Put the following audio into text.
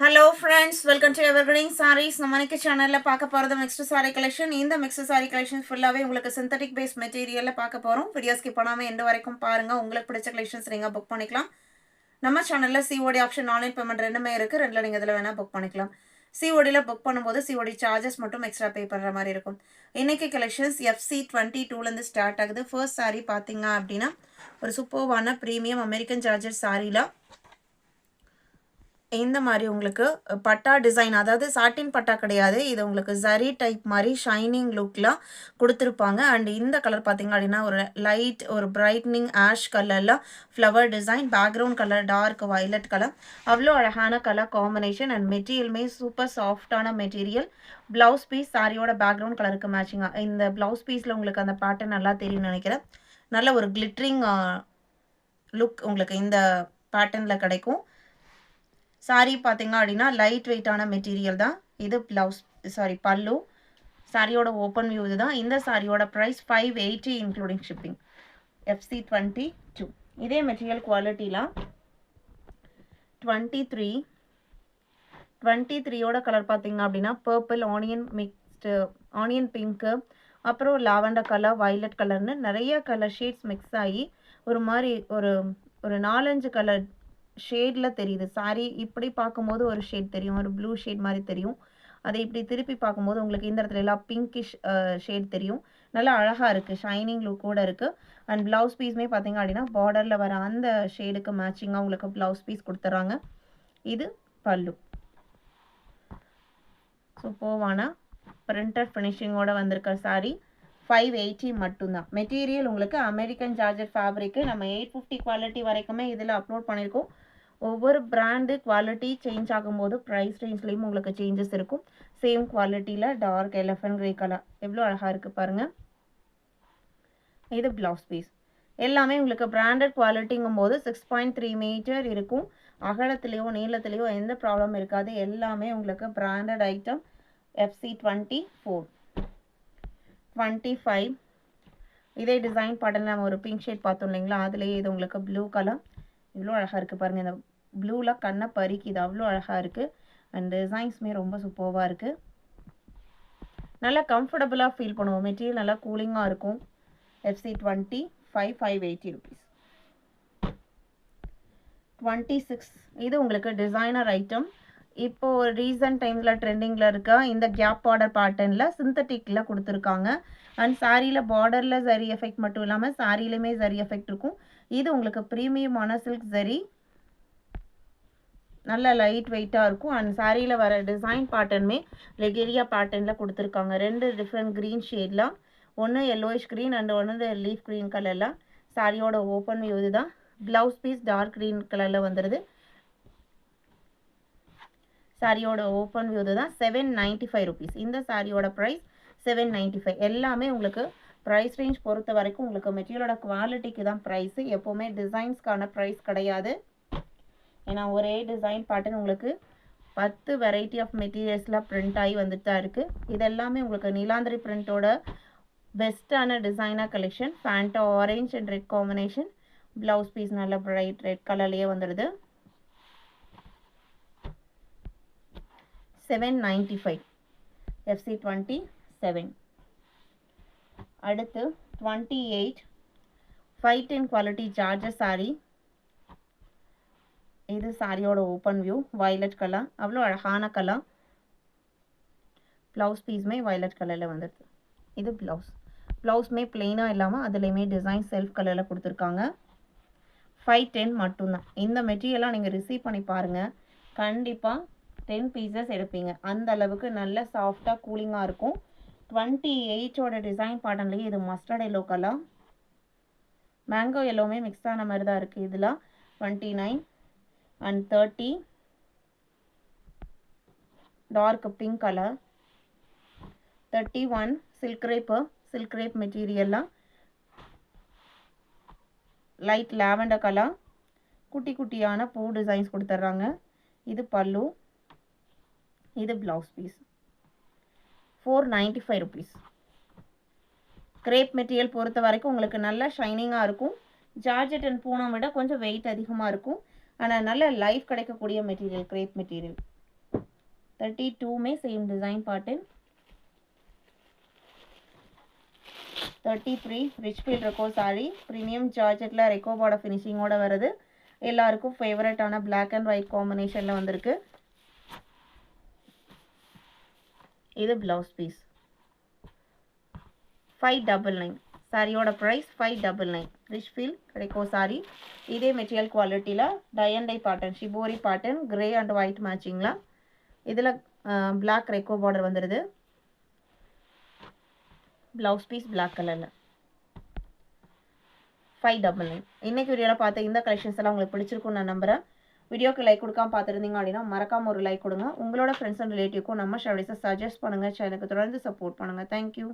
Hello friends, welcome to Evergreen Sarees. நம்ம இன்னைக்கு சேனல்ல பார்க்க போறது mixed saree collection. இந்த mixed saree collection ஃபுல்லாவே உங்களுக்கு synthetic based materialல பார்க்க போறோம். வீடியோ ஸ்கிப் பண்ணாம எண்ட் வரைக்கும் பாருங்க. உங்களுக்கு பிடிச்ச collections நீங்க புக் பண்ணிக்கலாம். நம்ம சேனல்ல COD ஆப்ஷன் ஆன்லைன் பேமெண்ட் ரெண்டுமே இருக்கு. ரெண்டுல நீங்க இதல வேணா புக் பண்ணிக்கலாம். COD ல புக் பண்ணும்போது COD சார்ஜஸ் மட்டும் எக்ஸ்ட்ரா பே பண்ற மாதிரி இருக்கும். இன்னைக்கு collections FC22 ல இருந்து ஸ்டார்ட் ஆகுது. ஃபர்ஸ்ட் saree பாத்தீங்க அப்படினா ஒரு சூப்பர்வான பிரீமியம் அமெரிக்கன் ஜார்ஜெட் சாரீல இந்த மாதிரி உங்களுக்கு பட்டா டிசைன், அதாவது சாட்டின் பட்டா கிடையாது, இது உங்களுக்கு ஜரி டைப் மாதிரி ஷைனிங் லுக்ல கொடுத்துருப்பாங்க. அண்ட் இந்த கலர் பார்த்தீங்க அப்படின்னா ஒரு லைட் ஒரு பிரைட்னிங் ஆஷ் கலரில் flower design, background colour dark violet colour, அவ்வளோ அழகான கலர் காம்பினேஷன். அண்ட் மெட்டீரியலுமே சூப்பர் சாஃப்டான மெட்டீரியல். ப்ளவுஸ் பீஸ் சாரியோட பேக்ரவுண்ட் கலருக்கு மேட்சிங்காக இந்த ப்ளவுஸ் பீஸில் உங்களுக்கு அந்த பேட்டர்ன் நல்லா தெரியும்னு நினைக்கிறேன். நல்ல ஒரு கிளிட்ரிங் லுக் உங்களுக்கு இந்த பேட்டர்னில் கிடைக்கும். சாரி பார்த்தீங்க அப்படின்னா லைட் வெயிட்டான மெட்டீரியல் தான். இது ப்ளவுஸ் பல்லு. சாரியோட ஓப்பன் வியூ இதுதான். இந்த சாரியோட ப்ரைஸ் 580 இன்க்ளூடிங் ஷிப்பிங். FC22. இதே மெட்டீரியல் குவாலிட்டிலாம் 23யோட கலர் பார்த்தீங்க அப்படின்னா purple, onion mixed, onion pink, அப்புறம் லாவெண்டர் கலர், வயலட் கலர்னு நிறைய கலர் ஷேட்ஸ் மிக்ஸ் ஆகி ஒரு மாதிரி ஒரு 4-5 கலர் ஷேடில் தெரியுது. சாரி இப்படி பார்க்கும்போது ஒரு ஷேட் தெரியும், ஒரு ப்ளூ ஷேட் மாதிரி தெரியும். அதை இப்படி திருப்பி பார்க்கும்போது உங்களுக்கு இந்த இடத்துல எல்லாம் பிங்கிஷ் ஷேட் தெரியும். நல்லா அழகாக இருக்குது, ஷைனிங் லுக்கோட இருக்குது. அண்ட் ப்ளவுஸ் பீஸுமே பார்த்தீங்க அப்படின்னா பார்டரில் வர அந்த ஷேடுக்கு மேட்சிங்காக உங்களுக்கு ப்ளவுஸ் பீஸ் கொடுத்துட்றாங்க. இது பல்லு. சூப்பர்வான பிரிண்டட் ஃபினிஷிங்கோட வந்திருக்க சாரி 580 மட்டும்தான். மெட்டீரியல் உங்களுக்கு அமெரிக்கன் ஜார்ஜெட் ஃபேப்ரிக்கு. நம்ம 850 குவாலிட்டி வரைக்குமே இதில் அப்லோட் பண்ணியிருக்கோம். ஒவ்வொரு பிராண்டு குவாலிட்டி சேஞ்ச் ஆகும்போது ப்ரைஸ் ரேஞ்ச்லேயும் உங்களுக்கு சேஞ்சஸ் இருக்கும். சேம் குவாலிட்டியில் டார்க் எலஃபண்ட் கிரே கலர் எவ்வளோ அழகாக இருக்குது பாருங்கள். இது ப்ளவுஸ் பீஸ். எல்லாமே உங்களுக்கு பிராண்டட் குவாலிட்டிங்கும் போது 6.3 மீட்டர் இருக்கும். அகலத்துலேயோ நீளத்துலேயோ எந்த ப்ராப்ளம் இருக்காது. எல்லாமே உங்களுக்கு பிராண்டட் ஐட்டம். FC24. 25 இதே டிசைன் பாடல் நம்ம ஒரு பிங்க் ஷேட் பார்த்தோம் இல்லைங்களா, அதுலேயே இது உங்களுக்கு ப்ளூ கலர் இவ்வளோ அழகாக இருக்குது பாருங்கள். இந்த ப்ளூவில் கண்ணை பறிக்குது, அவ்வளோ அழகாக இருக்குது. அண்ட் டிசைன்ஸுமே ரொம்ப சூப்பராக இருக்குது. நல்லா கம்ஃபர்டபுளாக ஃபீல் பண்ணுவோம். மெட்டீரியல் நல்லா கூலிங்காக இருக்கும். FC25 580 rupees. 26 இது உங்களுக்கு டிசைனர் ஐட்டம். இப்போது ரீசன்ட் டைம்ஸில் ட்ரெண்டிங்கில் இருக்க இந்த கேப் பார்டர் பேட்டர்னில் சிந்தட்டிக்கில் கொடுத்துருக்காங்க. அண்ட் சாரியில் பார்டரில் ஜரி எஃபெக்ட் மட்டும் இல்லாமல் சாரியிலுமே ஜரி எஃபெக்ட் இருக்கும். இது உங்களுக்கு ப்ரீமியமான சில்க் ஜரி, நல்ல லைட் வெயிட்டாக இருக்கும். அண்ட் சாரியில் வர டிசைன் பேட்டர்னுமே ரெகேரியா பேட்டர்னில் கொடுத்துருக்காங்க. 2 டிஃப்ரெண்ட் க்ரீன் ஷேடில், ஒன்று எல்லோயிஷ் க்ரீன் அண்ட் ஒன்று லீஃப் க்ரீன் கலரில். சாரியோட ஓப்பன் வியூ இதுதான். ப்ளவுஸ் பீஸ் டார்க் க்ரீன் கலரில் வந்துடுது. சாரியோட ஓப்பன் வியூ தான். 795 rupees. இந்த சாரியோட ப்ரைஸ் 795. எல்லாமே உங்களுக்கு ப்ரைஸ் ரேஞ்ச் பொறுத்த வரைக்கும் உங்களுக்கு மெட்டீரியலோட குவாலிட்டிக்கு தான் ப்ரைஸு. எப்போவுமே டிசைன்ஸ்க்கான ப்ரைஸ் கிடையாது. ஏன்னா ஒரே டிசைன் பேட்டர்ன் உங்களுக்கு 10 வெரைட்டி ஆஃப் மெட்டீரியல்ஸில் பிரிண்ட் ஆகி வந்துட்டு தான் இருக்குது. இதெல்லாமே உங்களுக்கு நீலாந்திரி பிரிண்டோட பெஸ்ட்டான டிசைனாக collection. Fanta orange and red combination. Blouse piece நல்ல பிரைட் ரெட் கலர்லேயே வந்துடுது. 795. FC27. அடுத்து 28 510 குவாலிட்டி ஜார்ஜஸ் சாரி. இது சாரியோட ஓப்பன் வியூ. வயலட் கலர், அவ்வளோ அழகான கலர். ப்ளவுஸ் பீஸுமே வயலட் கலரில் வந்துடுது. இது ப்ளவுஸுமே பிளெயினாக இல்லாமல் அதுலேயுமே டிசைன் செல்ஃப் கலரில் கொடுத்துருக்காங்க. 510 மட்டும்தான். இந்த மெட்டீரியலாக நீங்கள் ரிசீவ் பண்ணி பாருங்கள். கண்டிப்பாக 10 பீசஸ் எடுப்பீங்க. அந்த அளவுக்கு நல்ல சாஃப்டாக கூலிங்காக இருக்கும். 28ஓட டிசைன் பேட்டர்ன்லேயே இது மஸ்டர்ட் எல்லோ கலர், மேங்கோ எல்லோவுமே மிக்ஸ் ஆன மாதிரி தான் இருக்குது. இதில் 29 and 30 dark pink colour, 31 silk crepe மெட்டீரியல்லாம் லைட் லாவெண்டர் கலர், குட்டி குட்டியான பூ டிசைன்ஸ் கொடுத்துட்றாங்க. இது பல்லு, இது blouse piece. 495 rupees. Crepe material பொறுத்த வரைக்கும் உங்களுக்கு நல்ல ஷைனிங்காக இருக்கும். ஜார்ஜெட் அண்ட் பூனம் விட கொஞ்சம் வெயிட் அதிகமாக இருக்கும். ஆனால் நல்ல லைஃப் கிடைக்கக்கூடிய மெட்டீரியல் கிரேப் மெட்டீரியல். 32மே same design pattern. 33 rich feel ரெக்கோ சாரி. ப்ரீமியம் ஜார்ஜெட்டில் ரெக்கோ பார்டர் ஃபினிஷிங்கோட வருது. எல்லாருக்கும் ஃபேவரட்டான பிளாக் அண்ட் ஒயிட் காம்பினேஷனில் வந்திருக்கு. இது ப்ளவுஸ் பீஸ். 599 சாரியோட ப்ரைஸ் 599. ரிச் ஃபீல் ரெக்கோ சாரி. இதே மெட்டீரியல் குவாலிட்டியில் tie and dye pattern, shibori pattern, grey and white மேட்சிங்கில். இதில் பிளாக் ரெக்கோ பார்டர் வந்துடுது. ப்ளவுஸ் பீஸ் பிளாக் கலரில். 599. இன்னைக்கு வீடியோவில் பார்த்த இந்த கலெக்ஷன்ஸ் எல்லாம் உங்களுக்கு பிடிச்சிருக்கும்னு நான் நம்புகிறேன். வீடியோக்கு லைக் கொடுக்காம பார்த்துருந்தீங்க அப்படின்னா மறக்காம ஒரு லைக் கொடுங்க. உங்களோட ஃப்ரெண்ட்ஸ் அண்ட் ரிலேட்டிவ்க்கும் நம்ம ஷாரீஸை சஜஸ்ட் பண்ணுங்கள். சேனலுக்கு தொடர்ந்து சப்போர்ட் பண்ணுங்கள். தேங்க்யூ.